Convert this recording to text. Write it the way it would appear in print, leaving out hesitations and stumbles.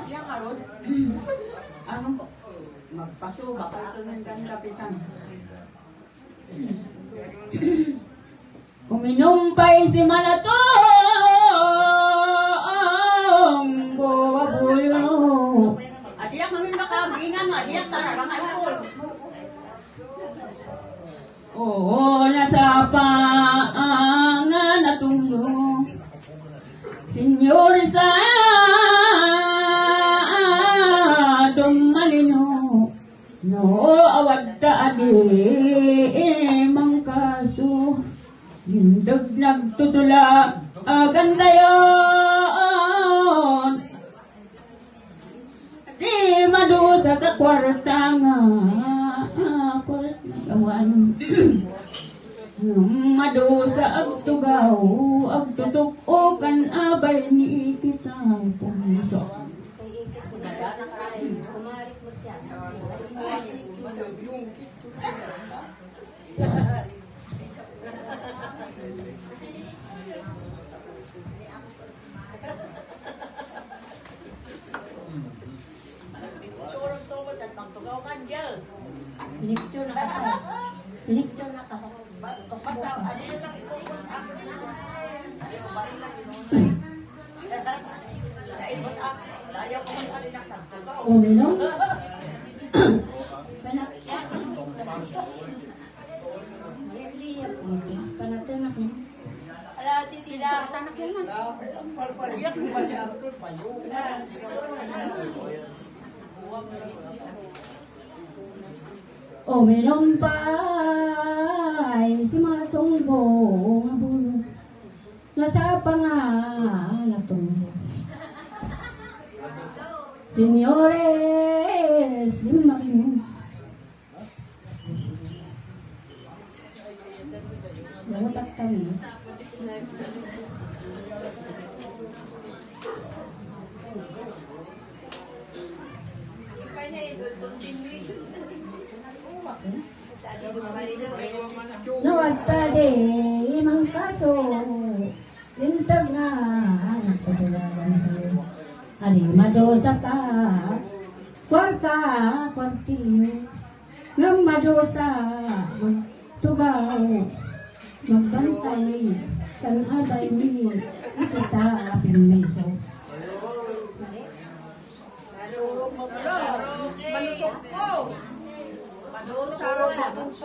Siya karon. Ano po? Magpasuba pa ito ng kapitan. Uminom pa'y si Malatong buwabulo. Adiyak namin makagingan, adiyak talaga maipol. Oo, nasa paangan na tulo. Senyor sa dumalino. No, awad ta adi mang kaso. Hindag nagtutula ganda yon. Di madusa sa kwarta nga kwartawan. Madusa agtugaw agtutok o kan abay ni kita puso. Lecture na ka. Lecture na ka. Basta, ano yun lang i-focus ako na. Babae lang yun. Naibot ako. Layaw ko mag-alinak ng tugaw. O, meron? Panatanak niya. Ala, sila. Panatanak niya man. O, meron pa si Malatong buong abulo. Nasa panganatong Senyores, di mo makinig. Lamutak kami. Nawagtali, imang kaso, lintag nga, nagpadalagan sa'yo. Alimado sa ta, kwarta, kwartil, ngamado sa magtugaw, magbantay, kan abay ni kita pinmiso. Malutok ko. Malutok ko.